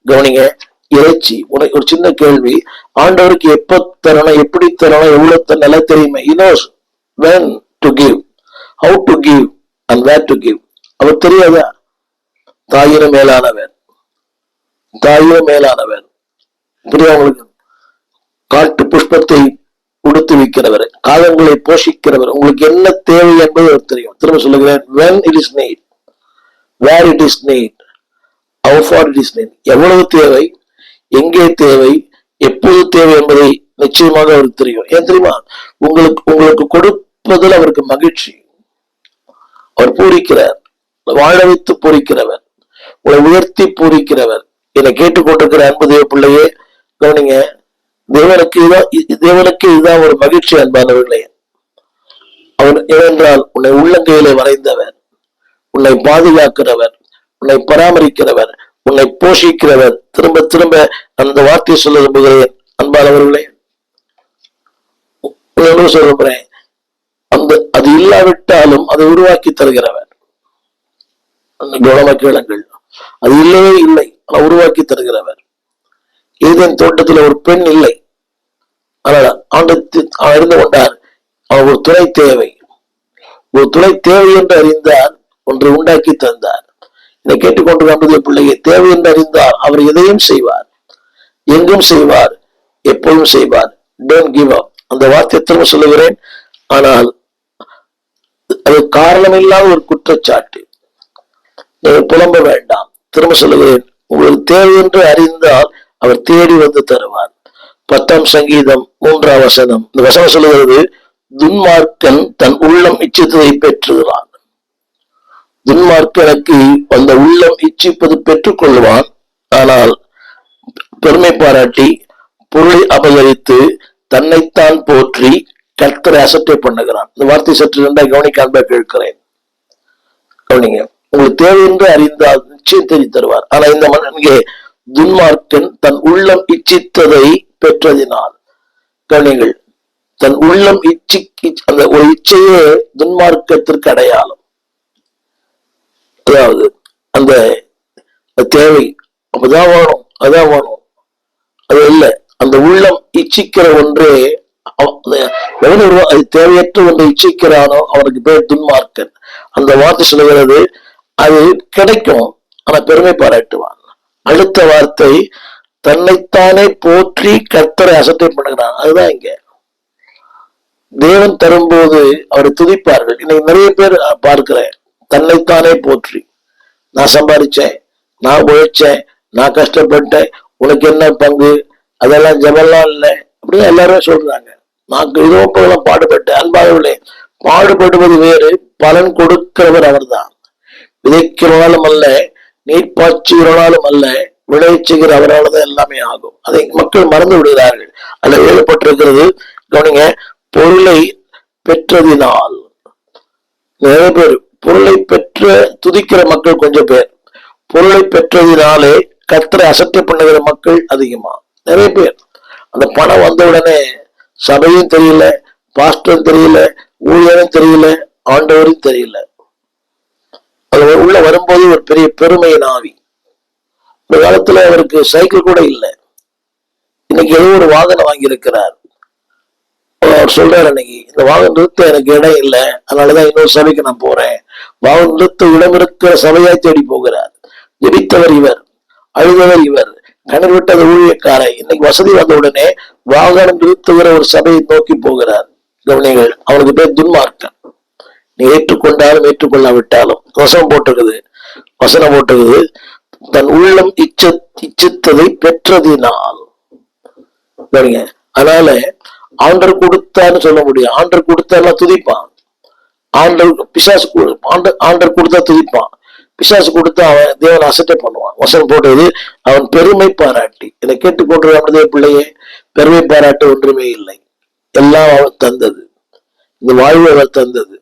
கவனிங்க, இறைச்சி. உனக்கு ஒரு சின்ன கேள்வி, ஆண்டவருக்கு எப்ப தரணும், எப்படி தரணும், எவ்வளவு நல்லா தெரியுமே. He knows when to give, how to give and where to give. அவர் தெரியாதா? தாயினும் மேலானவர், தாயினும் மேலானவர். புரியா உங்களுக்கு? காட்டு புஷ்பத்தை உடுத்து வைக்கிறவர், காலங்களை போஷிக்கிறவர். உங்களுக்கு என்ன தேவை என்பது அவர் தெரியும். திரும்ப சொல்லுகிறேன், when it is need, where it is need, how far it is need. எவ்வளவு தேவை, எங்கே தேவை, எப்போது தேவை என்பதை நிச்சயமாக அவருக்கு தெரியும். ஏன் தெரியுமா? உங்களுக்கு கொடுப்பதில் அவருக்கு மகிழ்ச்சி. அவர் பூரிக்கிறார், வாழ வைத்து பூரிக்கிறவர், உங்களை உயர்த்தி பூரிக்கிறவர். என்னை கேட்டுக்கொண்டிருக்கிற அன்பு தேவ பிள்ளையே கவனிங்க, தேவனுக்கு இதுதான் ஒரு மகிழ்ச்சி. அன்பானவர்களே, அவர் ஏனென்றால் உன்னை உள்ளங்கையிலே வரைந்தவர், உன்னை பாதுகாக்கிறவர், உன்னை பராமரிக்கிறவர், உன்னை போஷிக்கிறவர். திரும்ப திரும்ப அந்த வார்த்தையை சொல்ல விரும்புகிறேன். அன்பானவர்களே, சொல்றேன், அது இல்லாவிட்டாலும் அதை உருவாக்கி தருகிறவர். கேளுங்கள், அது இல்லவே இல்லை, ஆனால் உருவாக்கி தருகிறவர். ஏதேன் தோட்டத்தில் ஒரு பெண் இல்லை, ஆனால் அறிந்து கொண்டார் அவர் ஒரு துணை தேவை. ஒரு துணை தேவை என்று அறிந்தார், ஒன்று உண்டாக்கி தந்தார். இதை கேட்டுக்கொண்டிருக்கிற பிள்ளையை, தேவை என்று அறிந்தார் அவர் எதையும் செய்வார், எங்கும் செய்வார், எப்போதும் செய்வார். Don't give up. அந்த வார்த்தை திரும்ப சொல்லுகிறேன். ஆனால் அது காரணமில்லாத ஒரு குற்றச்சாட்டு. நீங்கள் புலம்ப வேண்டாம். திரும்ப சொல்லுகிறேன், உங்களுக்கு தேவை என்று அறிந்தால் அவர் தேடி வந்து தருவார். 10ஆம் சங்கீதம் 3ஆம் வசனம். இந்த வசனம் சொல்லுகிறது, துன்மார்க்கன் தன் உள்ளம் இச்சித்ததை பெற்றுகிறான். துன்மார்க்கனுக்கு அந்த உள்ளம் இச்சிப்பது பெற்றுக் கொள்வான். ஆனால் பெருமை பாராட்டி பொருளை அபகரித்து தன்னைத்தான் போற்றி கர்த்தரை அசட்டை பண்ணுகிறான். இந்த வார்த்தை சற்று இரண்டாக கவனிக்காம கேட்கிறேன். கவனிங்க, உங்களுக்கு தேவை என்று அறிந்தால் நிச்சயம் தெரி தருவார். ஆனா இந்த மன்னன்கே துன்மார்க்கன் தன் உள்ளம் இச்சித்ததை பெற்றதினால், கவனிங்கள், தன் உள்ளம் அந்த ஒரு இச்சையே துன்மார்க்கத்திற்கு அடையாளம். அதாவது அந்த தேவை அப்பதான் வேணும், அதான் வேணும், அது இல்லை. அந்த உள்ளம் இச்சிக்கிற ஒன்றே, அது தேவையற்ற ஒன்றை இச்சிக்கிறானோ அவனுக்கு பேர் துன்மார்க்கன். அந்த வார்த்தை சொல்லுகிறது, அது கிடைக்கும், ஆனா பெருமை பாராட்டுவான். அடுத்த வார்த்தை, தன்னைத்தானே போற்றி கர்த்தரை அசட்டை பண்ணுகிறான். அதுதான் இங்க தேவன் தரும்போது அவரை துதிப்பார்கள். இன்னைக்கு நிறைய பேர் பார்க்கிறேன், தன்னைத்தானே போற்றி, நான் சம்பாதிச்சேன், நான் உழைச்சேன், நான் கஷ்டப்பட்டேன், உனக்கு என்ன பங்கு, அதெல்லாம் ஜபம்லாம் இல்லை அப்படின்னு எல்லாருமே சொல்றாங்க. நான் இதோ பாடுபட்டேன். அன்பாகவில்லை, பாடுபடுவது வேறு, பலன் கொடுக்கிறவர் அவர் தான். விதைக்கிறவனாலும் அல்ல, நீர் பாய்ச்சுகிறவனாலும் அல்ல, விளைவிச்சுகிற அவரால் தான் எல்லாமே ஆகும். அதை மக்கள் மறந்து விடுகிறார்கள். அதில் எழுதப்பட்டிருக்கிறது, கவனிங்க, பொருளை பெற்றதினால். நிறைய பேர் பொருளை பெற்ற துதிக்கிற மக்கள் கொஞ்சம் பேர், பொருளை பெற்றதினாலே கர்த்தரை அசட்டை பண்ணுகிற மக்கள் அதிகமா. நிறைய பேர் அந்த பணம் வந்த உடனே சபையும் தெரியல, பாஸ்டரும் தெரியல, ஊழியரும் தெரியல, ஆண்டவரும் தெரியல. அது உள்ள வரும்போது ஒரு பெரிய பெருமையின் ஆவி. ஒரு காலத்துல அவருக்கு சைக்கிள் கூட இல்லை, இன்னைக்கு ஏதோ ஒரு வாகனம் வாங்கியிருக்கிறார். அவர் சொல்றாரு, இன்னைக்கு இந்த வாகனம் நிறுத்த எனக்கு இடம் இல்லை, அதனாலதான் இன்னொரு சபைக்கு நான் போறேன். வாகனம் நிறுத்த இடம் இருக்கிற சபையாய் தேடி போகிறார். ஜெபித்தவர் இவர், அழுதவர் இவர், கணர் விட்டது ஊழியக்காரை. இன்னைக்கு வசதி வந்த உடனே வாகனம் நிறுத்துகிற ஒரு சபையை நோக்கி போகிறார். கவனிகள், அவனுக்கு பேர் துன்மார்க்கன். நீ ஏற்றுக்கொண்டாலும் ஏற்றுக்கொள்ளாவிட்டாலும் வசனம் போட்டிருக்குது, தன் உள்ளம் இச்சித்ததை பெற்றதினால். கவனிங்க, அதனால ஆண்டர் கொடுத்தான்னு சொல்ல முடியும். ஆண்டர் கொடுத்தா துதிப்பான். ஆண்டர் கொடுத்தா துதிப்பான். பிசாசு கொடுத்தா அவன் தேவன் அசட்டை பண்ணுவான். வசனம் போட்டது, அவன் பெருமை பாராட்டி. இதை கேட்டுக்கொண்டு பிள்ளையே, பெருமை பாராட்டு ஒன்றுமே இல்லை. எல்லாம் அவர் தந்தது. இந்த வாழ்வு அவர் தந்தது,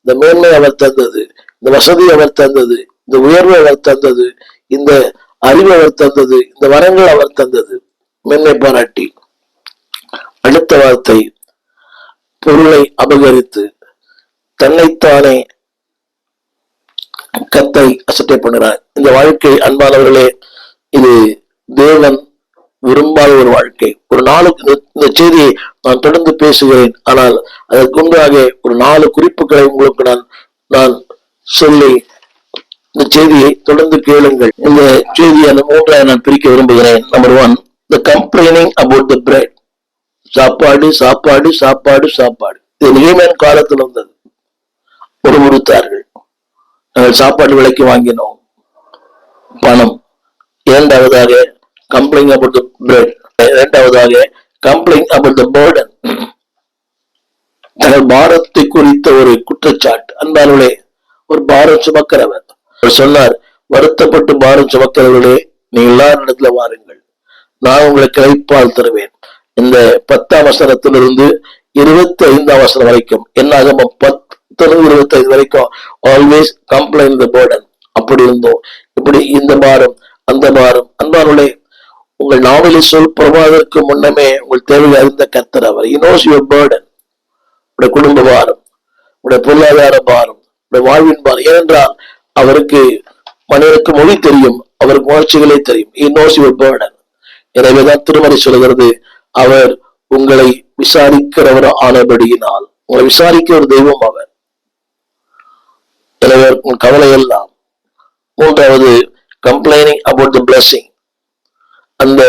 இந்த மேன்மை அவர் தந்தது, இந்த வசதி அவர் தந்தது, இந்த உயர்வு அவர் தந்தது, இந்த அறிவு அவர் தந்தது, இந்த வரங்கள் அவர் தந்தது. மேன்மை பாராட்டி. அடுத்த வார்த்தை, பொருளை அபகரித்து தன்னைத்தானே கத்தை அசட்டை பண்ணுகிறார். இந்த வாழ்க்கை, அன்பானவர்களே, இது தேவன் விரும்பாத ஒரு வாழ்க்கை. ஒரு நாளுக்கு இந்த செய்தியை நான் தொடர்ந்து பேசுகிறேன். ஆனால் அதற்கு முன்பாக ஒரு 4 குறிப்புகளை உங்களுக்கு நான் சொல்லி இந்த செய்தியை தொடர்ந்து கேளுங்கள். இந்த செய்தியை 3ஆக நான் பிரிக்க விரும்புகிறேன். Number 1, the complaining about the bread. சாப்பாடு சாப்பாடு சாப்பாடு சாப்பாடு. இது நியமன் காலத்தில் வந்தது. முறுமுறுத்தார்கள். நாங்கள் சாப்பாடு விலைக்கு வாங்கினோம், பணம். இரண்டாவதாக கம்ப்ளைண்ட் about the bread. இரண்டாவதாக கம்ப்ளைண்ட் about the burden. தங்கள் பாரத்தை குறித்த ஒரு குற்றச்சாட்டு. அன்பார்களே, ஒரு பாரம் சுமக்கிறவர் அவர் சொன்னார், வருத்தப்பட்டு பாரம் சுமக்கிறவர்களே, நீ எல்லாரும் இடத்துல வாருங்கள், நான் உங்களுக்கு இளைப்பால் தருவேன். இந்த 10ஆம் வசனத்திலிருந்து 25ஆம் வசனம் வரைக்கும், என்னாகமம் 10-25 வரைக்கும் ஆல்வேஸ் கம்ப்ளைண்ட் தி பர்டன். அப்படி இருந்தோம், இப்படி இந்த பாரம் அந்த பாரம். அன்பார்களே, உங்கள் நாவலை சொல் புறமாவதற்கு முன்னமே உங்கள் தேவை அறிந்த கர்த்தர் அவர். He knows your burden. உடைய குடும்ப பாரம், உடைய பொருளாதார பாரம், உடைய வாழ்வின் பாரம். ஏனென்றால் அவருக்கு மனிதனுக்கு மொழி தெரியும், அவருக்கு உணர்ச்சிகளே தெரியும். He knows your burden. எனவேதான் திருமறை சொல்கிறது, அவர் உங்களை விசாரிக்கிறவர் ஆனபடியினால். உங்களை விசாரிக்கிற ஒரு தெய்வம் அவர். எனவே உன் கவலை எல்லாம். 3வது, கம்ப்ளைனிங் அபவுட் தி பிளெஸிங். அந்த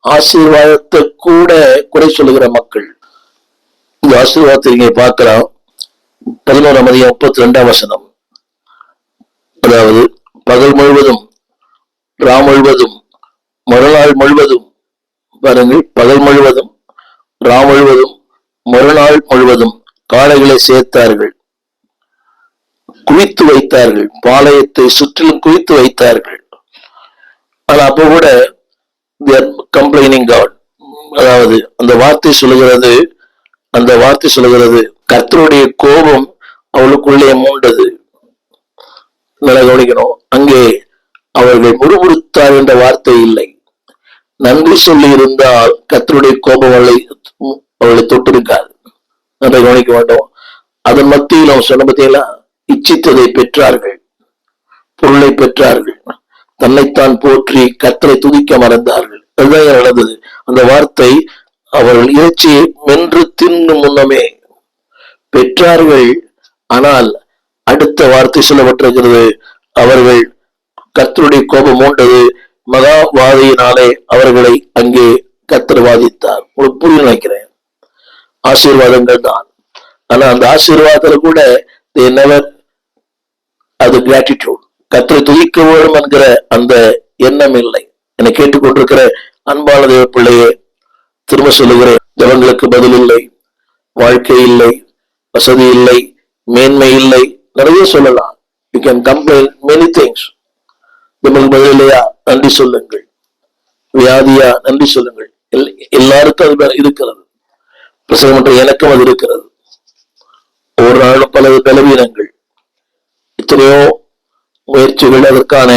ஆசீர்வாதத்தை கூட குறை சொல்லுகிற மக்கள். இந்த ஆசீர்வாதத்தை நீங்க பார்க்கலாம். 11ஆம் அதிகாரம் 32ஆம் வசனம். அதாவது பகல் முழுவதும், ரா முழுவதும், மறுநாள் முழுவதும். பாருங்கள், பகல் முழுவதும், ரா முழுவதும், மறுநாள் முழுவதும் காளைகளை சேர்த்தார்கள், குவித்து வைத்தார்கள், பாளையத்தை சுற்றிலும் குவித்து வைத்தார்கள். ஆனா அப்போ கூட கம்ப்ளைனிங் காட். அதாவது அந்த வார்த்தை சொல்லுகிறது, கர்த்தருடைய கோபம் அவளுக்குள்ளே மூண்டது. நல்லா கவனிக்கணும், அங்கே அவர்கள் முறுமுறுத்தார் என்ற வார்த்தை இல்லை. நன்றி சொல்லி இருந்தால் கர்த்தருடைய கோபம் அவளை தொட்டிருக்காது. நல்லா கவனிக்க மாட்டோம். அதன் மத்தியில் அவன் சொன்ன பத்தியெல்லாம் இச்சித்ததை பெற்றார்கள், பொருளை பெற்றார்கள், தன்னைத்தான் போற்றி கர்த்தரை துதிக்க மறந்தார்கள். அதுதான் நடந்தது. அந்த வார்த்தை, அவர்கள் இறைச்சியை மென்று தின்னும் முன்னமே பெற்றார்கள். ஆனால் அடுத்த வார்த்தை சொல்லப்பட்டிருக்கிறது, அவர்கள் கர்த்தருடைய கோபம் மூண்டது, மகாவாதியினாலே அவர்களை அங்கே கர்த்தர் வாதித்தார். உங்களுக்கு புரிய நினைக்கிறேன். ஆசீர்வாதங்கள் தான். ஆனா அந்த ஆசீர்வாதத்துல கூட அது கிராட்டிடியூட், கர்த்தரை துதிக்க வேண்டும் என்கிற அந்த எண்ணம் இல்லை. என்னை கேட்டுக்கொண்டிருக்கிற அன்பான தேவ பிள்ளையே, திரும்ப சொல்லுகிறேன், ஜபங்களுக்கு பதில் இல்லை, வாழ்க்கை இல்லை, வசதி இல்லை, மேன்மை இல்லை, நிறைய சொல்லலாம். You can complain many things. ஜபங்களுக்கு பதில் இல்லையா, நன்றி சொல்லுங்கள். வியாதியா, நன்றி சொல்லுங்கள். எல்லாருக்கும் அது இருக்கிறது. பிரசவம் எனக்கும் அது இருக்கிறது. ஒவ்வொரு நாளும் பல பலவீனங்கள், எத்தனையோ முயற்சிகள், அதற்கான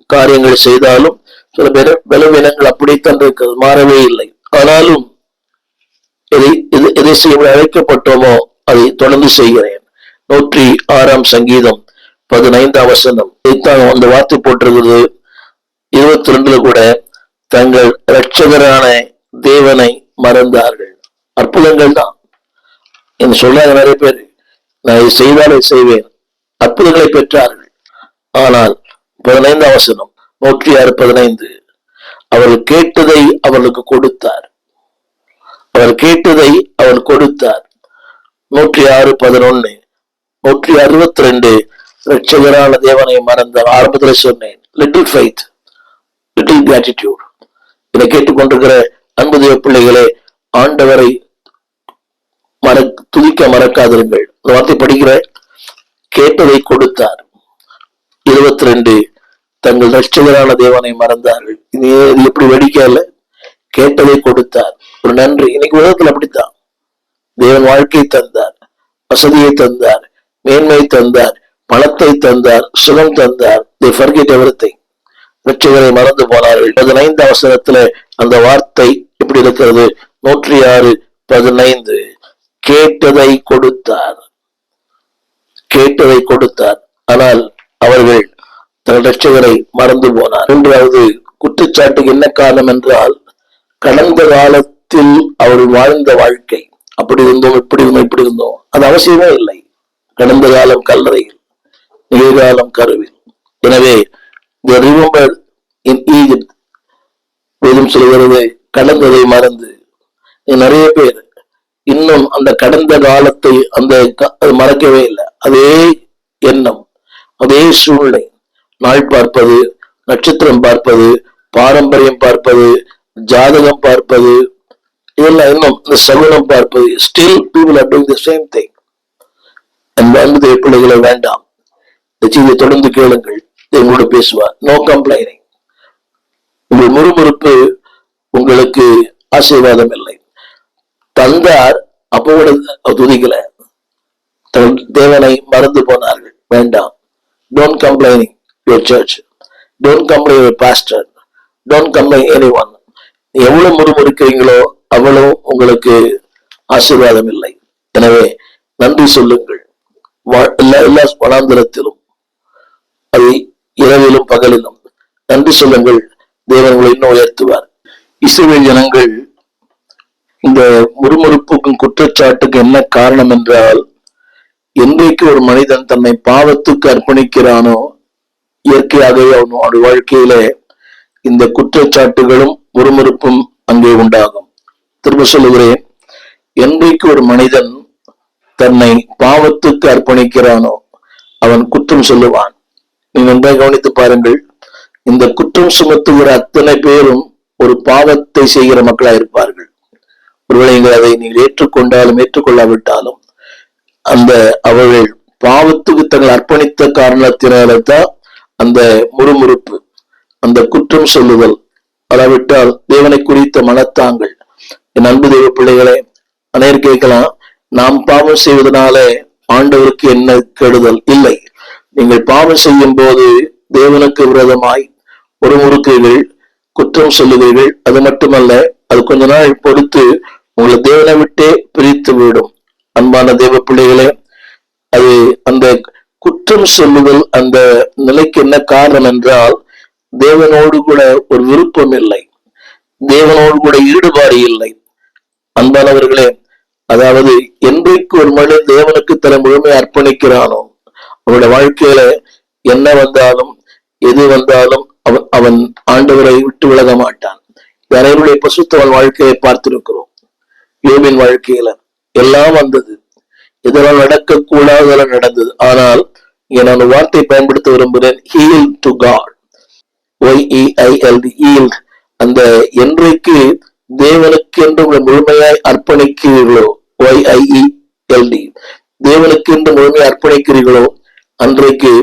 காரியங்கள் செய்தாலும் சில பலவீனங்கள் அப்படித்தான் இருக்கிறது, மாறவே இல்லை. ஆனாலும் எதை செய்ய அழைக்கப்பட்டோமோ அதை தொடர்ந்து செய்கிறேன். 106ஆம் சங்கீதம் 15ஆம் வசனம். இதைத்தான் அந்த வார்த்தை போட்டிருக்கிறது. 22 கூட, தங்கள் இரட்சகரான தேவனை மறந்தார்கள். அற்புதங்கள் தான் என்று சொல்லாத நிறைய பேர், நான் இதை செய்தாலே செய்வேன், அற்புதங்களை பெற்றார்கள். ஆனால் 15ஆம் வசனம், 106:15, அவர்கள் கேட்டதை அவர்களுக்கு கொடுத்தார். அவர் கேட்டதை அவர் கொடுத்தார். 106:11, 162, இரட்சகரான தேவனை மறந்தார். ஆரம்பத்தில் சொன்னேன், லிட்டில் ஃபெய்த், லிட்டில் கிராட்டிடியூட். இதை கேட்டுக்கொண்டிருக்கிற அன்பு தேவ பிள்ளைகளே, ஆண்டவரை துதிக்க மறக்காதிருங்கள். இந்த வார்த்தை படிக்கிற, கேட்டதை கொடுத்தார். 22, தங்கள் இரட்சகரான தேவனை மறந்தார்கள். இது எப்படி வெடிக்கல? கேட்டதை கொடுத்தார். ஒரு நன்றி. இன்னைக்கு உலகத்தில் அப்படித்தான். தேவன் வாழ்க்கை தந்தார், வசதியை தந்தார், மேன்மை தந்தார், பணத்தை தந்தார், சுகம் தந்தார். they forget everything. இரட்சகரை மறந்து போனார்கள். 15ஆம் வசனத்துல அந்த வார்த்தை எப்படி இருக்கிறது? 106:15, கேட்டதை கொடுத்தார், கேட்டதை கொடுத்தார். ஆனால் அவர்கள் தங்கள் இரட்சகரை மறந்து போனார். 3வது குற்றச்சாட்டுக்கு என்ன காரணம் என்றால், கடந்த காலத்தில் அவர் வாழ்ந்த வாழ்க்கை, அப்படி இருந்தோம் இப்படி இருந்தோம் இப்படி இருந்தோம், அது அவசியமே இல்லை. கடந்த காலம் கல்லறையில், நிகழ்காலம் கருவில். எனவே ரிமெம்பர் இன் ஈஜிப்ட் வேதம் சொல்கிறது, கடந்ததை மறந்து. நிறைய பேர் இன்னும் அந்த கடந்த காலத்தை மறக்கவே இல்லை. அதே எண்ணம், அதே சூழ்நிலை, நாள் பார்ப்பது, நட்சத்திரம் பார்ப்பது, பாரம்பரியம் பார்ப்பது, ஜாதகம் பார்ப்பது, இதெல்லாம் இன்னும் இந்த சகுனம் பார்ப்பது. Still people are doing the same thing. அன்பு பிள்ளைகளை வேண்டாம், தொடர்ந்து கேளுங்கள், எங்களோட பேசுவார். No complaining. உங்கள் முறுமுறுப்பு உங்களுக்கு ஆசீர்வாதம் இல்லை. தந்தார், அப்போ கூட துதிக்கல, தேவனை மறந்து போனார்கள். வேண்டாம். Don't complaining your search, don't complain your pastor, don't complain anyone. எவ்வளவு முறுமுறுக்கிறீங்களோ அவ்வளவு உங்களுக்கு ஆசீர்வாதம் இல்லை. எனவே நன்றி சொல்லுங்கள். எல்லா வனாந்திரத்திலும், அது இரவிலும் பகலிலும் நன்றி சொல்லுங்கள். தேவன் உங்களை இன்னும் உயர்த்துவார். இஸ்ரவேல் ஜனங்கள் இந்த முறுமுறுப்புக்கும் குற்றச்சாட்டுக்கு என்ன காரணம் என்றால், என்றைக்கு ஒரு மனிதன் தன்னை பாவத்துக்கு அர்ப்பணிக்கிறானோ, இயற்கையாகவே அவனோட வாழ்க்கையில இந்த குற்றச்சாட்டுகளும் முறுமுறுப்பும் அங்கே உண்டாகும். திரும்ப சொல்லுகிறேன், என்றைக்கு ஒரு மனிதன் தன்னை பாவத்துக்கு அர்ப்பணிக்கிறானோ அவன் குற்றம் சொல்லுவான். நீங்க நன்றாக கவனித்து பாருங்கள். இந்த குற்றம் சுமத்துகிற அத்தனை பேரும் ஒரு பாவத்தை செய்கிற மக்களா இருப்பார்கள். ஒருவேளை அதை நீங்கள் ஏற்றுக்கொண்டாலும் ஏற்றுக்கொள்ளாவிட்டாலும், அந்த அவர்கள் பாவத்துக்கு தங்கள் அர்ப்பணித்த காரணத்தினால்தான் அந்த முறுமுறுப்பு, அந்த குற்றம் சொல்லுதல், அதாவிட்டால் தேவனை குறித்த மனத்தாங்கள். என் அன்பு தெய்வ பிள்ளைகளே, அநேர் கேட்கலாம், நாம் பாவம் செய்வதனாலே ஆண்டவருக்கு என்ன கெடுதல்? இல்லை. நீங்கள் பாவம் செய்யும் போது தேவனுக்கு விரோதமாய் முறுமுறுக்கிறீர்கள், குற்றம் சொல்லுவீர்கள். அது மட்டுமல்ல, அது கொஞ்ச நாள் பொறுத்து உங்களை தேவனை விட்டே பிரித்து விடும். அன்பான தேவ பிள்ளைகளே, அது அந்த குற்றம் சொல்லுதல் அந்த நிலைக்கு என்ன காரணம் என்றால், தேவனோடு கூட ஒரு விருப்பம் இல்லை, தேவனோடு கூட ஈடுபாடு இல்லை. அன்பானவர்களே, அதாவது என்றைக்கு ஒரு மனிதன் தேவனுக்கு தன்னை முழுமையை அர்ப்பணிக்கிறானோ, அவனுடைய வாழ்க்கையில என்ன வந்தாலும் எது வந்தாலும் அவன் ஆண்டவரை விட்டு விலக மாட்டான். யாரையுடைய பசுத்தவன் வாழ்க்கையை பார்த்திருக்கிறோம். யோபின் வாழ்க்கையில எல்லாம் வந்தது, இதெல்லாம் நடக்கக்கூடாதெல்லாம் நடந்தது. ஆனால் இங்க நான் வார்த்தை பயன்படுத்த விரும்புகிறேன், ஹீல் டு காட். YEILD. அந்த என்றைக்கு தேவனுக்கு என்று முழுமையாய் அர்ப்பணிக்கிறீர்களோ, YIELD, தேவனுக்கு என்று முழுமையை அர்ப்பணிக்கிறீர்களோ, அன்றைக்கு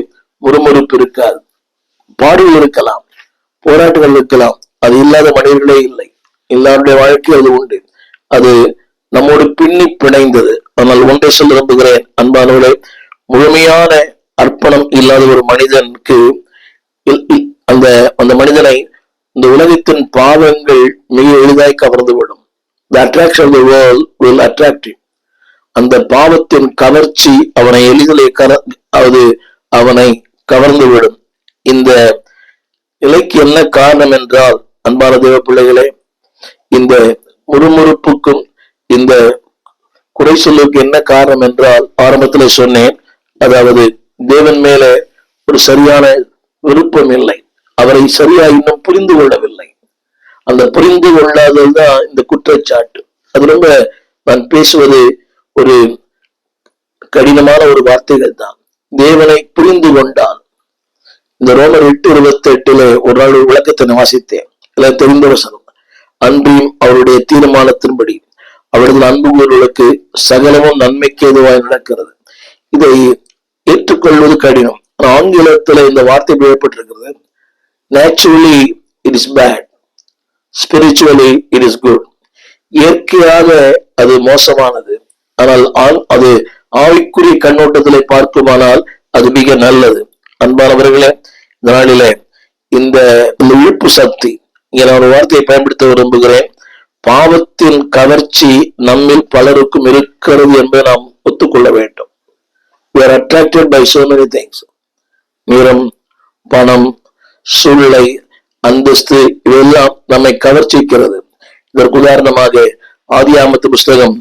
முறுமுறுப்பு இருக்காது. பாடுகள் இருக்கலாம், போராட்டங்கள் இருக்கலாம், அது இல்லாத மனிதர்களே இல்லை. எல்லாருடைய வாழ்க்கை அது உண்டு, அது நம்மோடு பின்னி பிணைந்தது. ஆனால் ஒன்றை சொல்ல விரும்புகிறேன் அன்பானவர்களே, முழுமையான அர்ப்பணம் இல்லாத ஒரு மனிதனுக்கு அந்த மனிதனை இந்த உலகத்தின் பாவங்கள் மிக எளிதாய் கவர்ந்துவிடும். The attraction of the world will attract him. அந்த பாவத்தின் கவர்ச்சி அவனை எளிதிலே அவனை கவர்ந்துவிடும். இந்த நிலைக்கு என்ன காரணம் என்றால், அன்பான தேவ பிள்ளைகளே, இந்த முறுமுறுப்புக்கும் இந்த குறை சொல்லுக்கு என்ன காரணம் என்றால், ஆரம்பத்தில் சொன்னேன், அதாவது தேவன் மேல ஒரு சரியான விருப்பம் இல்லை, அவரை சரியா இன்னும் புரிந்து கொள்ளவில்லை. அந்த புரிந்து கொள்ளாததுதான் இந்த குற்றச்சாட்டு. அது ரொம்ப நான் பேசுவது ஒரு கடினமான ஒரு வார்த்தைகள் தான். தேவனை புரிந்து கொண்டால், இந்த ரோமர் 8:28 ஒரு நாள் ஒரு விளக்கத்தை வாசித்தேன். இல்ல தெரிந்த வசனம், அன்றியும் அவருடைய தீர்மானத்தின்படி அவரது அன்பு கூறுகளுக்கு சகலமும் நன்மைக்கு எதுவாய் நடக்கிறது. இதை ஏற்றுக்கொள்வது கடினம். ஆங்கிலத்துல இந்த வார்த்தை பயப்பட்டிருக்கிறது. Naturally it is bad, spiritually it is good. இயற்கையாக அது மோசமானது, ஆனால் அது ஆவிக்குரிய கண்ணோட்டத்திலே பார்க்குமானால் அது மிக நல்லது. அன்பானவர்களே, இந்த நாளிலே இந்த இழுப்பு சக்தி, இங்க நான் ஒரு வார்த்தையை பயன்படுத்த விரும்புகிறேன். பாவத்தின் கவர்ச்சி நம்மில் பலருக்கும் இருக்கிறது என்பதை நாம் ஒத்துக்கொள்ள வேண்டும். We are attracted by so many things. நிறம், பணம், சூழ்நிலை, அந்தஸ்து இவையெல்லாம் நம்மை கவர்ச்சிக்கிறது. இதற்கு உதாரணமாக ஆதியாகமத்து புஸ்தகம்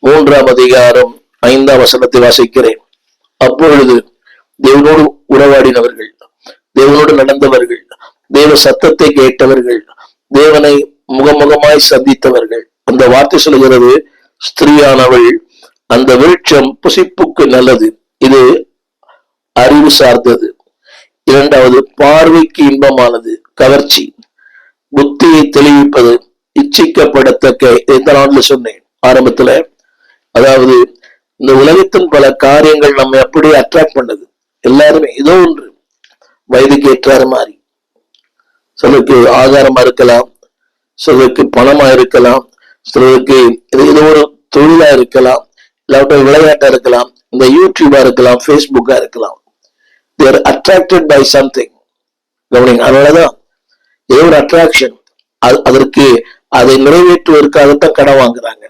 3ஆம் அதிகாரம் 5ஆம் வசனத்தை வாசிக்கிறேன். அப்பொழுது தேவனோடு உறவாடினவர்கள், தேவனோடு நடந்தவர்கள், தேவ சத்தத்தை கேட்டவர்கள், தேவனை முகமுகமாய் சந்தித்தவர்கள். அந்த வார்த்தை சொல்கிறது, ஸ்திரீயானவள் அந்த விருட்சம் புசிப்புக்கு நல்லது, இது அறிவு சார்ந்தது. இரண்டாவது, பார்வைக்கு இன்பமானது, கவர்ச்சி, புத்தியை தெளிவிப்பது, இச்சிக்கப்படத்தக்க. எந்த நாள்ல சொன்னேன் ஆரம்பத்துல, அதாவது இந்த உலகத்தின் பல காரியங்கள் நம்ம அப்படியே அட்ராக்ட் பண்ணது. எல்லாருமே ஏதோ ஒன்று வயதுக்கு ஏற்றாறு மாதிரி, சிலருக்கு ஆதாரமா இருக்கலாம், சிலருக்கு பணமா இருக்கலாம், சிலருக்கு ஏதோ ஒரு தொழிலா இருக்கலாம், இல்லாட்ட விளையாட்டா இருக்கலாம், இந்த யூடியூபா இருக்கலாம், பேஸ்புக்கா இருக்கலாம். they are attracted by something. கவனிங்க, அதனாலதான் ஏதோ ஒரு அட்ராக்ஷன், அதற்கு அதை நிறைவேற்றுவதற்காகத்தான் கடன் வாங்குறாங்க.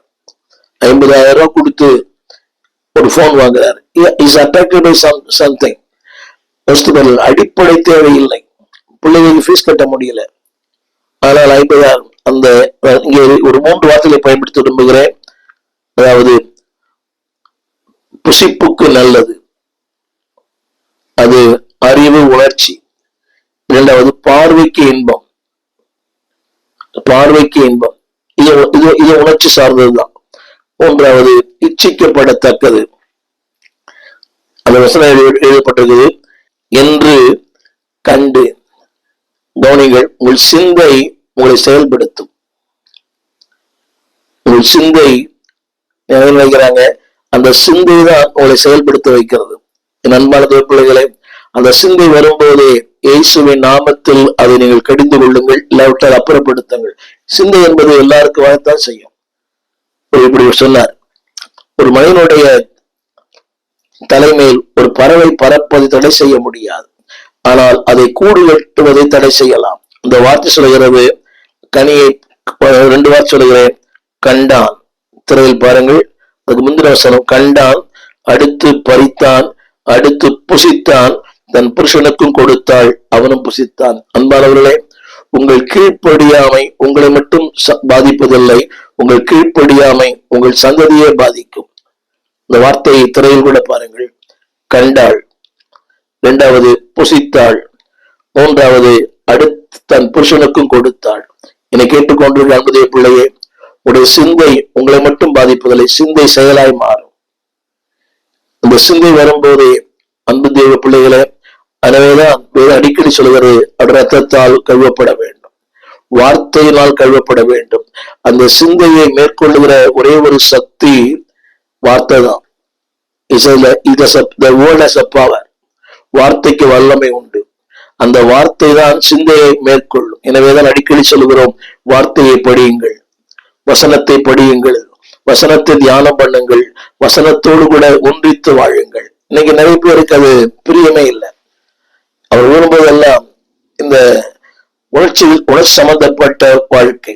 50,000 ரூபாய் கொடுத்து ஒரு போன் வாங்குறாரு. Is attracted by something. வஸ்துக்கள் அடிப்படை தேவை இல்லை, பிள்ளைகளுக்கு ஃபீஸ் கட்ட முடியல, ஆனால் 50,000. அந்த இங்கே ஒரு 3 வார்த்தைகளை பயன்படுத்த விரும்புகிறேன். அதாவது புசிப்புக்கு நல்லது, அது அறிவு உணர்ச்சி. இரண்டாவது, பார்வைக்கு இன்பம், பார்வைக்கு இன்பம், இது உணர்ச்சி சார்ந்ததுதான். மூன்றாவது, இச்சிக்கப்படத்தக்கது. அந்த வசனம் எழுதப்பட்டிருக்கிறது, என்று கண்டு. கவனிங்கள், உங்கள் சிந்தை உங்களை செயல்படுத்தும். உங்கள் சிந்தை வைக்கிறாங்க, அந்த சிந்தை தான் உங்களை செயல்படுத்த வைக்கிறது. என் அன்பான பிள்ளைகளை, அந்த சிந்தை வரும்போதே இயேசுவின் நாமத்தில் அதை நீங்கள் கடிந்து கொள்ளுங்கள், இல்லாவிட்டால் அப்புறப்படுத்துங்கள். சிந்தை என்பது எல்லாருக்கும் வரத்தான் செய்யும். இப்படி சொன்னார், ஒரு மனிதனுடைய தலைமையில் ஒரு பறவை பறப்பதை தடை செய்ய முடியாது, ஆனால் அதை கூடு கட்டுவதை தடை செய்யலாம். இந்த வார்த்தை சொல்கிறது, கனியை 2 வார்த்தை சொல்கிறேன், கண்டான். திரையில் பாருங்கள், அதுக்கு முந்தின வசனம், கண்டான், அடுத்து பறித்தான், அடுத்து புசித்தான், தன் புருஷனுக்கும் கொடுத்தாள், அவனும் புசித்தான். அன்பானவர்களே, உங்கள் கீழ்ப்படியாமை உங்களை மட்டும் பாதிப்பதில்லை, உங்கள் கீழ்ப்படியாமை உங்கள் சந்ததியே பாதிக்கும். இந்த வார்த்தையை திரையில் கூட பாருங்கள். கண்டாள், 2வது புசித்தாள், 3வது அடுத்து தன் புருஷனுக்கும் கொடுத்தாள். என்னை கேட்டுக்கொண்டிருக்கிற அன்புடைய பிள்ளையே, உடைய சிந்தை உங்களை மட்டும் பாதிப்பதில்லை, சிந்தை செயலாய் மாறும். இந்த சிந்தை வரும்போதே அன்பு தேவ பிள்ளைகளை, அதனாலதான் வேறு அடிக்கடி சொல்கிறது, ரத்தத்தால் கழுவப்பட வேண்டும், வார்த்தையினால் கழுவப்பட வேண்டும். அந்த சிந்தையை மேற்கொள்ளுகிற ஒரே ஒரு சக்தி வார்த்தை தான். வார்த்தைக்கு வல்லமை உண்டு. அந்த வார்த்தை தான் சிந்தையை மேற்கொள்ளும். எனவேதான் அடிக்கடி சொல்கிறோம், வார்த்தையை படியுங்கள், வசனத்தை படியுங்கள், வசனத்தை தியானம் பண்ணுங்கள், வசனத்தோடு கூட ஒன்றித்து வாழுங்கள். இன்னைக்கு நிறைய பேருக்கு அது பிரியமே இல்லை. அவர் விரும்புவதெல்லாம் இந்த உணர்ச்சி சம்பந்தப்பட்ட வாழ்க்கை.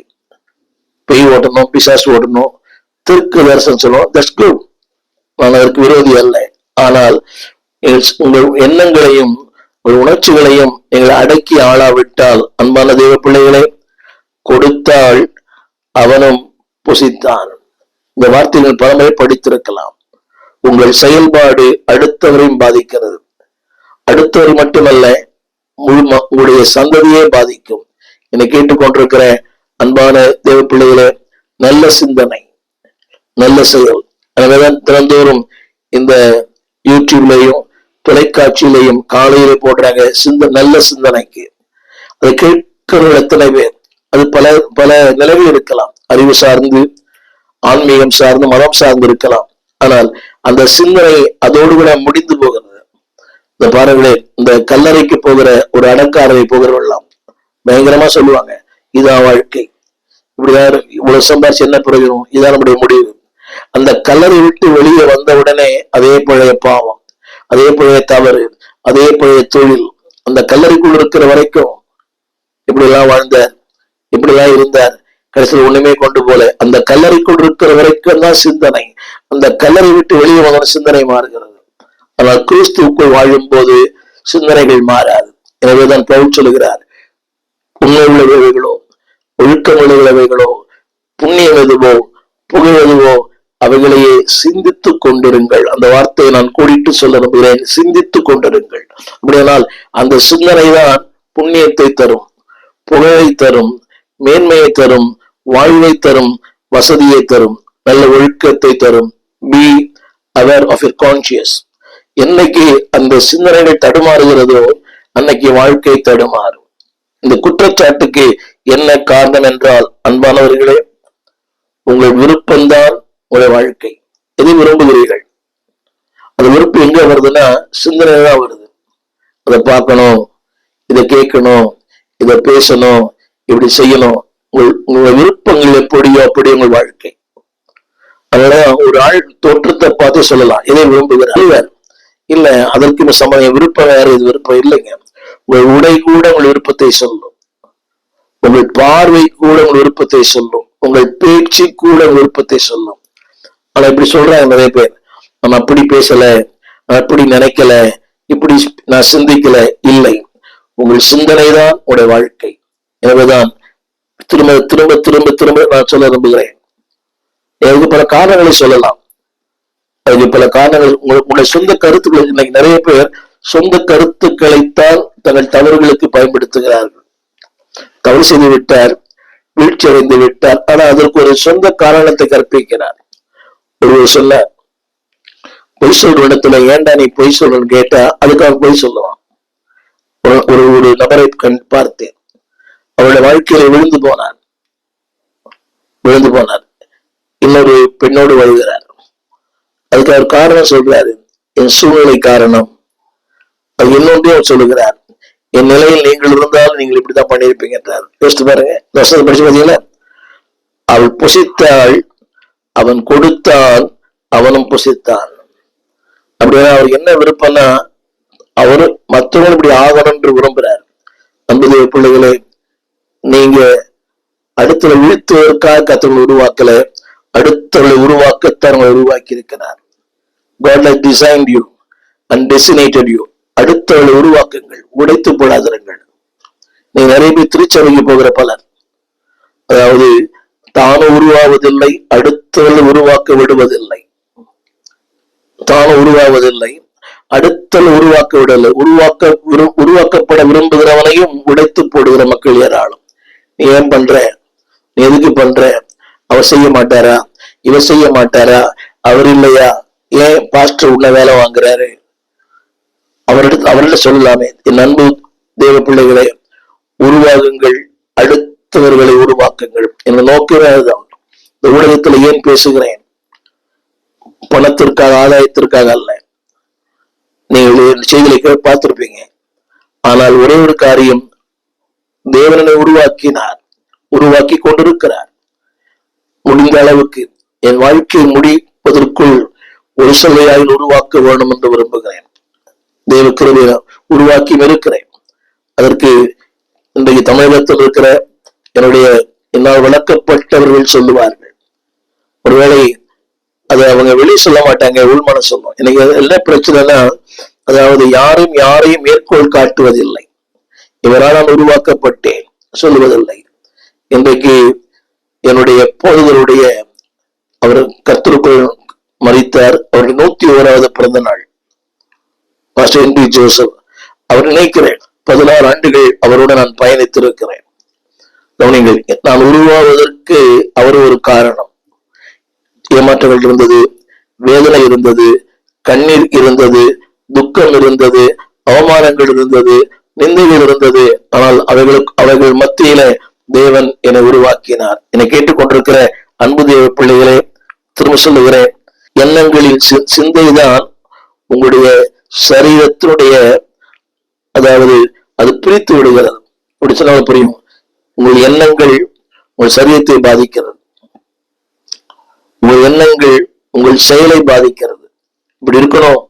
பெய் ஓட்டணும், பிசாசு ஓட்டணும், திருக்கு தரிசனம் சொல்லணும். தட்ஸ் குட், நான் அதற்கு விரோதி அல்ல. ஆனால் உங்கள் எண்ணங்களையும் ஒரு உணர்ச்சிகளையும் நீங்கள் அடக்கி ஆளாவிட்டால், அன்பான தேவ பிள்ளைகளை, கொடுத்தால் அவனும் புசித்தான். இந்த வார்த்தைகள் பலமுறை படித்திருக்கலாம். உங்கள் செயல்பாடு அடுத்தவரையும் பாதிக்கிறது. அடுத்தவரை மட்டுமல்ல, உங்களுடைய சந்ததியே பாதிக்கும். என்னை கேட்டுக்கொண்டிருக்கிற அன்பான தேவ பிள்ளைகளே, நல்ல சிந்தனை, நல்ல செயல். எனவேதான் தினந்தோறும் இந்த யூடியூப்லையும் தொலைக்காட்சியிலையும் காலையில போடுறாங்க நல்ல சிந்தனைக்கு. அதை கேட்கிற எத்தனை பேர்? அது பல பல நிலைகள் இருக்கலாம், அறிவு சார்ந்து, ஆன்மீகம் சார்ந்து, மதம் சார்ந்து இருக்கலாம். ஆனால் அந்த சிந்தனை அதோடு கூட முடிந்து போகிறது. இந்த பாருங்களே, இந்த கல்லறைக்கு போகிற ஒரு அடக்காரரை போகிறவெல்லாம் பயங்கரமா சொல்லுவாங்க, இதான் வாழ்க்கை, இப்படிதான், இவ்வளவு சம்பாரிச்சு என்ன பிரயோஜனம், இதான் நம்முடைய முடிவு. அந்த கல்லறை விட்டு வெளியே வந்த உடனே அதே பழைய பாவம், அதே பழைய தவறு, அதே பழைய தொழில். அந்த கல்லறைக்குள் இருக்கிற வரைக்கும் இப்படிலாம் வாழ்ந்தார், இப்படிலாம் இருந்தார், கடைசியில் ஒண்ணுமே கொண்டு போல. அந்த கல்லறைக்குள் இருக்கிற வரைக்கும் தான் சிந்தனை. அந்த கல்லறை விட்டு வெளியே வந்த சிந்தனை மாறுகிறது. ஆனால் கிறிஸ்துவுக்குள் வாழும் போது சிந்தனைகள் மாறாது. எனவேதான் பவுல் சொல்லுகிறார், உண்மை உள்ளவைகளோ, ஒழுக்கம் உள்ளவைகளோ, புண்ணியம் எதுவோ, புகழ் எதுவோ, அவைகளையே சிந்தித்துக் கொண்டிருங்கள். அந்த வார்த்தையை நான் கூடிட்டு சொல்ல விரும்புகிறேன், சிந்தித்துக் கொண்டிருங்கள். அப்படியானால் அந்த சிந்தனை தான் புண்ணியத்தை தரும், புகழை தரும், மேன்மையை தரும், வாழ்வை தரும், வசதியை தரும், நல்ல ஒழுக்கத்தை தரும். Be aware of your conscious. என்னைக்கு அந்த சிந்தனைகள் தடுமாறுகிறதோ அன்னைக்கு வாழ்க்கை தடுமாறும். இந்த குற்றச்சாட்டுக்கு என்ன காரணம் என்றால், அன்பானவர்களே, உங்கள் விருப்பம்தான் உங்களுடைய வாழ்க்கை. எதை விரும்புகிறீர்கள்? அந்த விருப்பம் எங்க வருதுன்னா சிந்தனை தான் வருது. அதை பார்க்கணும், இதை கேட்கணும், இதை பேசணும், இப்படி செய்யணும். உங்கள் விருப்பங்கள் எப்படியோ அப்படி உங்கள் வாழ்க்கை. அதனால ஒரு ஆள் தோற்றத்தை பார்த்து சொல்லலாம் எதை விரும்புகிறார். இல்ல, அதற்கு சமயம் விருப்பம் வேற, இது விருப்பம் இல்லைங்க. உங்கள் உடை கூட உங்கள் விருப்பத்தை சொல்லும், உங்கள் பார்வை கூட உங்கள் விருப்பத்தை சொல்லும், உங்கள் பேச்சு கூட உங்கள் விருப்பத்தை சொல்லும். ஆனா இப்படி சொல்றாங்க நிறைய பேர், நான் அப்படி பேசல, நான் அப்படி நினைக்கல, இப்படி நான் சிந்திக்கல. இல்லை, உங்கள் சிந்தனை தான் உங்களுடைய வாழ்க்கை. எனவேதான் திரும்ப திரும்ப திரும்ப திரும்ப நான் சொல்ல விரும்புகிறேன். அதுக்கு பல காரணங்களை சொல்லலாம். அதுக்கு பல காரணங்கள். உங்களுடைய சொந்த கருத்துக்கள், இன்னைக்கு நிறைய பேர் சொந்த கருத்துக்களைத்தான் தங்கள் தவறுகளுக்கு பயன்படுத்துகிறார்கள். தவறு செய்து விட்டார், வீழ்ச்சி அடைந்து விட்டார், ஆனா அதற்கு ஒரு சொந்த காரணத்தை கற்பிக்கிறார். ஒருவர் சொல்ல, பொய் சொல்ற இடத்துல ஏன்டா நீ பொய் சொல்லணும்னு கேட்டா அதுக்காக பொய் சொல்லுவான். ஒரு நபரை பார்த்தேன், அவருடைய வாழ்க்கையில விழுந்து போனார். இன்னொரு பெண்ணோடு வருகிறார். அதுக்கு அவர் காரணம் சொல்றாரு, என் சூழ்நிலை காரணம். அது இன்னொன்றையும் சொல்லுகிறார், என் நிலையில் நீங்கள் இருந்தாலும் நீங்கள் இப்படித்தான் பண்ணியிருப்பீங்க என்றார். யோசித்து பாருங்க, வருஷத்தை படிச்சு பார்த்தீங்களா? அவள் புசித்தாள், அவன் கொடுத்தான், அவனும் புசித்தான். அப்படின்னா அவர் என்ன விருப்பம்னா, அவரு மற்றவர்கள் இப்படி ஆகணும் என்று விரும்புகிறார். அன்புடைய பிள்ளைகளே, நீங்க அடுத்தவரை வீழ்த்துவதற்காக கத்தவங்களை உருவாக்கல, அடுத்தவர்களை உருவாக்கத்தான் உங்களை உருவாக்கி இருக்கிறார். God has designed you and designated you. அடுத்தவர்களை உருவாக்குங்கள், உடைத்து போடாதிருங்கள். நீங்க நிறைய பேர் திருச்சபைக்கு போகிற பலர், அதாவது தானும் உருவாவதில்லை, அடுத்தவர்களை உருவாக்க விடுவதில்லை. தானும் உருவாவதில்லை, அடுத்தவர்களை உருவாக்க விடவில்லை. உருவாக்கப்பட விரும்புகிறவனையும் உடைத்து போடுகிற மக்கள் ஏராளம். நீ ஏன் பண்ற, நீ எதுக்கு பண்ற, அவர் செய்ய மாட்டாரா, இவர் செய்ய மாட்டாரா, அவர் இல்லையா, ஏன் பாஸ்டர் உன்ன வேலை வாங்குறாரு, அவர்கிட்ட சொல்லலாமே. என் அன்பு தேவ பிள்ளைகளை, உருவாகுங்கள், அடுத்தவர்களை உருவாக்குங்கள். என் நோக்கமே அதுதான். இந்த ஊடகத்துல ஏன் பேசுகிறேன், பணத்திற்காக, ஆதாயத்திற்காக அல்ல. நீங்கள் செய்திகளை பார்த்திருப்பீங்க. ஆனால் ஒரே ஒரு காரியம், தேவனை உருவாக்கினார், உருவாக்கி கொண்டிருக்கிறார். முடிந்த அளவுக்கு என் வாழ்க்கையை முடிப்பதற்குள் ஒரு சொல்லையாயில் உருவாக்க வேண்டும் என்று விரும்புகிறேன். தேவ கிருபையை உருவாக்கி இருக்கிறேன். அதற்கு இன்றைக்கு தமிழகத்தில் இருக்கிற என்னுடைய என்னால் வளர்க்கப்பட்டவர்கள் சொல்லுவார்கள். ஒருவேளை அதை அவங்க வெளியே சொல்ல மாட்டாங்க, உள்மன சொல்லும். எனக்கு என்ன பிரச்சனைனா, அதாவது யாரையும் மேற்கோள் காட்டுவதில்லை. இவரால் நான் உருவாக்கப்பட்டேன் சொல்லுவதில்லை. இன்றைக்கு என்னுடைய போதகருடைய, அவர் கர்த்தருக்குள் மரித்தார். அவருடைய 101வது பிறந்த நாள். பாஸ்டர் என்.டி. ஜோசப். அவர் நினைக்கிறேன் 16 ஆண்டுகள் அவரோட நான் பயணித்திருக்கிறேன். கவனிங்கள், நான் உருவாவதற்கு அவர் ஒரு காரணம். ஏமாற்றங்கள் இருந்தது, வேதனை இருந்தது, கண்ணீர் இருந்தது, துக்கம் இருந்தது, அவமானங்கள் இருந்தது, நிந்தைகள் இருந்தது. ஆனால் அவைகள் மத்தியில தேவன் என்னை உருவாக்கினார். என்னை கேட்டுக்கொண்டிருக்கிற அன்பு தேவ பிள்ளைகளே, திரும்ப சொல்லுகிறேன், எண்ணங்களின் சிந்தைதான் உங்களுடைய சரீரத்தினுடைய, அதாவது அது பிரித்து விடுகிறது. அப்படி சொன்னாலும் புரியும். உங்கள் எண்ணங்கள் உங்கள் சரீரத்தை பாதிக்கிறது, உங்கள் எண்ணங்கள் உங்கள் செயலை பாதிக்கிறது. இப்படி இருக்கணும்,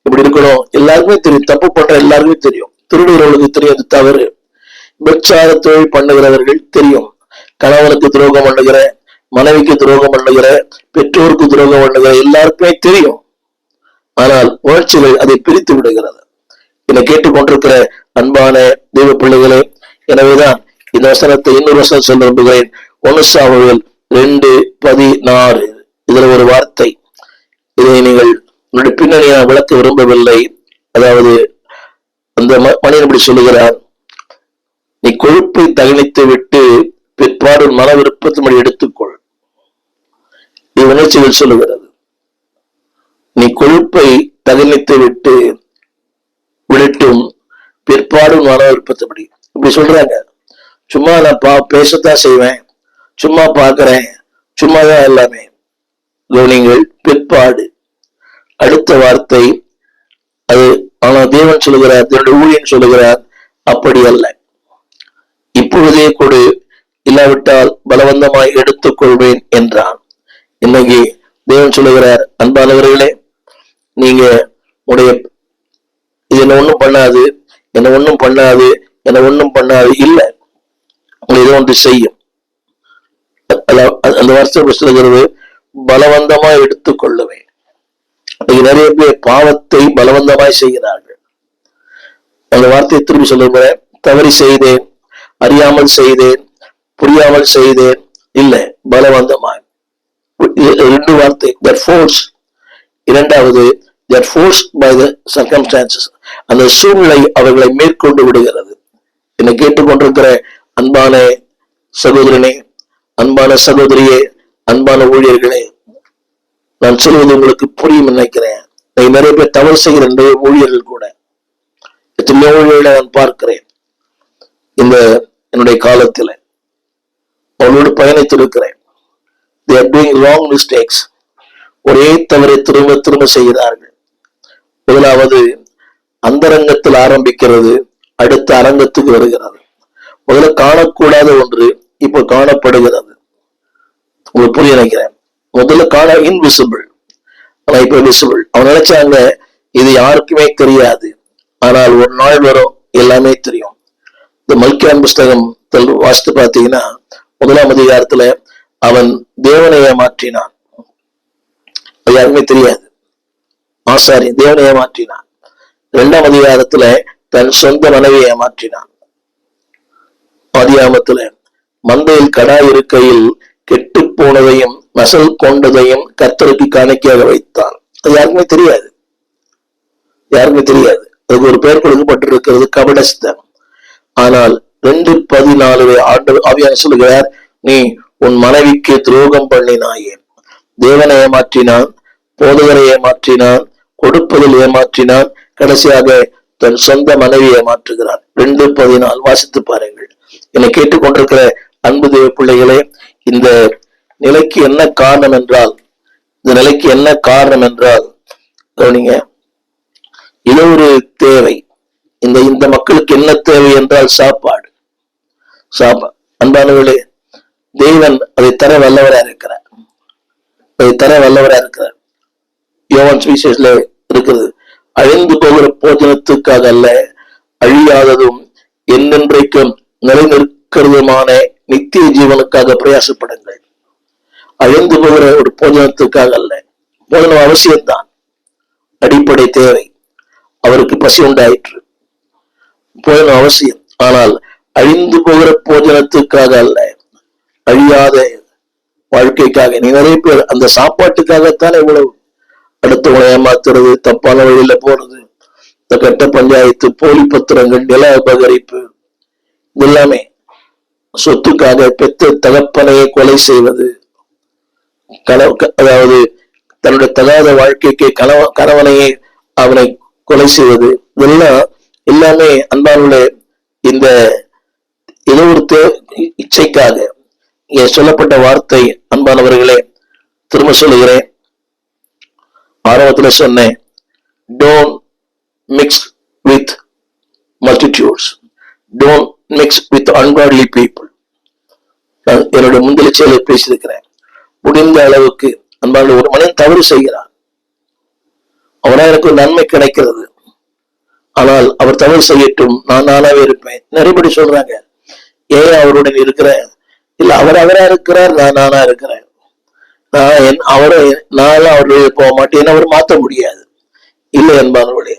இப்படி இருக்கணும். எல்லாருக்குமே தெரியும், தப்பு பண்ற எல்லாருக்குமே தெரியும். திருடுகிறவர்களுக்கு தெரியும் அது தவறு. விபச்சார தொழில் பண்ணுகிறவர்கள் தெரியும். கணவனுக்கு துரோகம் பண்ணுகிற, மனைவிக்கு துரோகம் பண்ணுகிற, பெற்றோருக்கு துரோகம் பண்ணுகிற எல்லாருக்குமே தெரியும். ஆனால் உணர்ச்சிகள் அதை பிரித்து விடுகிறது. என்னை கேட்டுக்கொண்டிருக்கிற அன்பான தெய்வ பிள்ளைகளே, எனவேதான் இந்த வசனத்தை இன்னொரு வசனம் சொல்ல விரும்புகிறேன். 1 சாமுவேல் 2:16. இதுல ஒரு வார்த்தை, இதை நீங்கள் உங்களுடைய பின்னணியை விளக்க விரும்பவில்லை. அதாவது அந்த மனிதன் இப்படி சொல்லுகிறார், நீ கொழுப்பை தகனித்து விட்டு பிற்பாடு மன விருப்பத்தின்படி எடுத்துக்கொள். இது உணர்ச்சிகள் சொல்லுகிறது. நீ கொழுப்பை தகனித்து விட்டு விடட்டும் பிற்பாடு மன விருப்பத்தின்படி. இப்படி சொல்றாங்க. சும்மா நான் பேசத்தான் செய்வேன், சும்மா பாக்குறேன், சும்மாதான் எல்லாமே. கவனிங்கள், பிற்பாடு. அடுத்த வார்த்தை அது. ஆனா தேவன் சொல்லுகிறார், தேவனுடைய ஊழியன் சொல்லுகிறார், அப்படி அல்ல, இப்பொழுதே கொடு, இல்லாவிட்டால் பலவந்தமாய் எடுத்துக்கொள்வேன் என்றான். இன்னைக்கு தேவன் சொல்லுகிறார், அன்பானவர்களே, நீங்க உடைய இது என்ன ஒண்ணும் பண்ணாது, என்ன ஒண்ணும் பண்ணாது, என்ன ஒண்ணும் பண்ணாது இல்ல, உங்களை ஏதோ ஒன்று செய்யும். அந்த வருஷம் சொல்லுகிறது, பலவந்தமா எடுத்துக்கொள்ளுவேன். நிறைய பேர் பாவத்தை பலவந்தமாய் செய்கிறார்கள். அந்த வார்த்தையை திரும்பி சொல்லுகிறேன், தவறி செய்தேன், அறியாமல் செய்தேன், புரியாமல் செய்தேன் இல்ல, பலவந்தமாய். 2 வார்த்தை, that force. இரண்டாவது, that forced by the circumstances. அந்த சூழ்நிலை அவர்களை மேற்கொண்டு விடுகிறது. என்னை கேட்டுக்கொண்டிருக்கிற அன்பான சகோதரனே, அன்பான சகோதரியே, அன்பான ஊழியர்களே, நான் சொல்வது உங்களுக்கு புரியும் நினைக்கிறேன். நிறைய பேர் தவறு செய்கிற ஊழியர்கள் கூட, எத்தனையோ ஊழியர்களை நான் பார்க்கிறேன். இந்த என்னுடைய காலத்தில் அவளோடு பயணித்திருக்கிறேன். They are doing wrong mistakes. ஒரே தவறை திரும்ப திரும்ப செய்கிறார்கள். முதலாவது அந்தரங்கத்தில் ஆரம்பிக்கிறது, அடுத்த அரங்கத்துக்கு வருகிறது. முதல்ல காணக்கூடாத ஒன்று இப்ப காணப்படுகிறது. உங்களுக்கு புரிய நினைக்கிறேன். முதல்ல காண இன்விசிபிள், ஆனா இப்ப விசிபிள். அவன் நினைச்சாங்க இது யாருக்குமே தெரியாது, ஆனால் ஒரு நாள் வரும் எல்லாமே தெரியும். இந்த மல்கியான் புஸ்தகம் வாசித்து பார்த்தீங்கன்னா 1ஆம் அதிகாரத்துல அவன் தேவனை ஏமாற்றினான், அது யாருமே தெரியாது. ஆசாரி தேவனை ஏமாற்றினான். 2ஆம் அதிகாரத்துல தன் சொந்த மனைவியை ஏமாற்றினான். ஆதியாமத்துல மந்தையில் கடா இருக்கையில் கெட்டு போனதையும் நசல் கொண்டதையும் கர்த்தருக்கு காணிக்கையாக வைத்தான். அது யாருக்குமே தெரியாது, யாருக்குமே தெரியாது. அதுக்கு ஒரு பெயர் கொடுக்கப்பட்டிருக்கிறது, கபடஸ்தம். ஆனால் 2:14 ஆவியானவர் சொல்லுகிறார், நீ உன் மனைவிக்கு துரோகம் பண்ணினாயே. தேவனை ஏமாற்றினான், போதகரை ஏமாற்றினான், கொடுப்பதில் ஏமாற்றினான், கடைசியாக தன் சொந்த மனைவியை ஏமாற்றுகிறான். 2:14 வாசித்து பாருங்கள். என்னை கேட்டுக்கொண்டிருக்கிற அன்பு தேவ பிள்ளைகளே, இந்த நிலைக்கு என்ன காரணம் என்றால், கவனிங்க, இது ஒரு தேவை. இந்த மக்களுக்கு என்ன தேவை என்றால் சாப்பாடு. அன்பானவர்களே, தேவன் அதை தர வல்லவரா இருக்கிறார், யோவான் சுவிசேஷத்துல இருக்கிறது, அழிந்து போகிற போஜனத்துக்காக அல்ல, அழியாததும் என்னென்றைக்கும் நிலைநிற்கிறதுமான நித்திய ஜீவனுக்காக பிரயாசப்படுங்கள். அழிந்து போகிற ஒரு போஜனத்துக்காக அல்ல. போஜனம் அவசியம்தான், அடிப்படை தேவை. அவருக்கு பசி உண்டாயிற்று, போஜனம் அவசியம். ஆனால் அழிந்து போகிற போஜனத்துக்காக அல்ல, அழியாத வாழ்க்கைக்காக. நீ நிறைய பேர் அந்த சாப்பாட்டுக்காகத்தான் இவ்வளவு அடுத்தவங்களை ஏமாத்துறது, தப்பான வழியில போறது, இந்த கட்ட பஞ்சாயத்து, போலி பத்திரங்கள், நில அபகரிப்பு, எல்லாமே சொத்துக்காக. பெத்த தகப்பனையை கொலை செய்வது, அதாவது தன்னுடைய தகாத வாழ்க்கைக்கு கணவனையே அவனை கொலை செய்வது, இதெல்லாம் எல்லாமே அன்பானவர்களே இந்த ஏதோ ஒரு இச்சைக்காக இங்கே சொல்லப்பட்ட வார்த்தை. அன்பானவர்களே, திரும்ப சொல்லுகிறேன், ஆரம்பத்துல சொன்னேன், don't mix with multitudes, don't mix with ungodly people. என்னுடைய முந்தில செயலை பேசியிருக்கிறேன். முடிந்த அளவுக்கு அன்பான ஒரு மனிதன் தவறு செய்கிறான், அவனா எனக்கு ஒரு நன்மை கிடைக்கிறது, ஆனால் அவர் தவறு செய்யட்டும், நான் நானாவே இருப்பேன். நிறைய பேர் சொல்றாங்க, ஏன் அவருடன் இருக்கிறேன்? இல்ல, அவரா இருக்கிறார், நான் நானா இருக்கிறேன். நானும் அவருடைய போக மாட்டேன், அவர் மாற்ற முடியாது. இல்லை என்பவர்களே,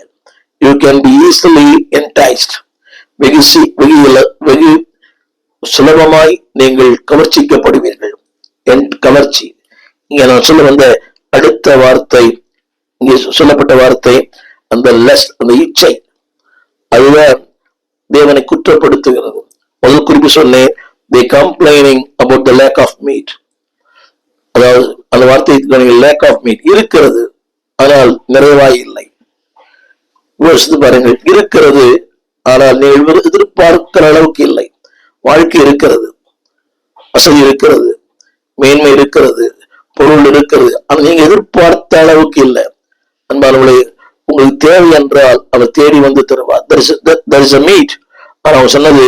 யூ கேன் பி ஈஸிலி என்டைஸ்ட். வெகு சுலபமாய் நீங்கள் கவர்ச்சிக்கப்படுவீர்கள். என் கவர்ச்சி, இங்க நான் சொல்ல வந்த அடுத்த வார்த்தை, இங்கே சொல்லப்பட்ட வார்த்தை அந்த லஸ்ட், அந்த இச்சை, அதுதான் தேவனை குற்றப்படுத்துகிறது. முதல் குறிப்பு சொன்னேன், they complaining about the lack of meat. அதாவது அந்த வார்த்தை lack of meat, இருக்கிறது ஆனால் நிறைவாய் இல்லை. பாருங்கள், இருக்கிறது ஆனால் நீங்கள் எதிர்பார்க்கிற அளவுக்கு இல்லை. வாழ்க்கை இருக்கிறது, வசதி இருக்கிறது, மேன்மை இருக்கிறது, பொருள் இருக்கிறது, ஆனால் நீங்க எதிர்பார்த்த அளவுக்கு இல்லை. அன்பானவர்களே, உங்களுக்கு தேவை என்றால் அவர் தேடி வந்து தருவார். there is a meat. ஆனால் அவர் சொன்னது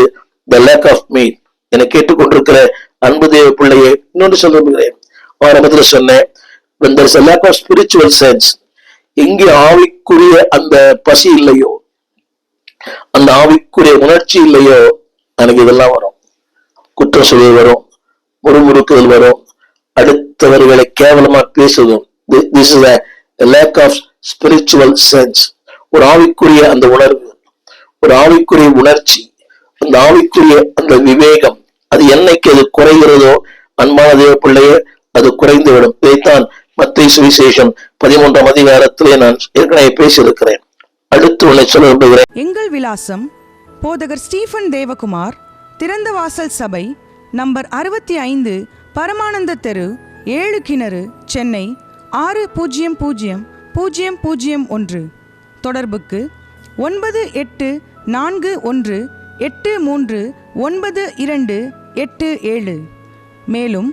the lack of meat. என்னை கேட்டுக்கொண்டிருக்கிற அன்பு தேவ பிள்ளையை இன்னொன்று சொல்லுகிறேன். ஆரம்பத்தில் சொன்னேன், when there is a lack of spiritual sense, எங்கே ஆவிக்குரிய அந்த பசி இல்லையோ, அந்த ஆவிக்குரிய உணர்ச்சி இல்லையோ, எனக்கு இதெல்லாம் வரும். குற்றம் சொல்வது வரும், முறுமுறுக்குதல் வரும், அடுத்தவர்களை கேவலமா பேசுவதும். this is a lack of spiritual sense. ஒரு ஆவிக்குரிய அந்த உணர்வு, ஒரு ஆவிக்குரிய உணர்ச்சி, அந்த ஆவிக்குரிய அந்த விவேகம், அது என்னைக்கு அது குறைகிறதோ அன்பான தேவ பிள்ளையே, அது குறைந்துவிடும். இதைத்தான் மத்தேயு சுவிசேஷம் 13ஆம் அதிகாரத்திலே நான் ஏற்கனவே பேசியிருக்கிறேன். அடுத்து உன்னை சொல்ல விரும்புகிறேன். எங்கள் விலாசம் போதகர் ஸ்டீஃபன் தேவகுமார், திறந்த வாசல் சபை, நம்பர் 65, பரமானந்த தெரு, 7 கிணறு, சென்னை 600001. தொடர்புக்கு 9841839287. மேலும்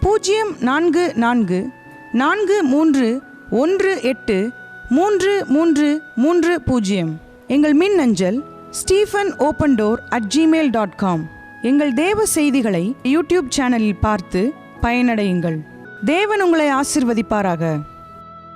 04443183330. எங்கள் மின்னஞ்சல் stephenopendor@gmail.com. எங்கள் தேவ செய்திகளை யூடியூப் சேனலில் பார்த்து பயனடையுங்கள். தேவன் உங்களை ஆசீர்வதிப்பாராக.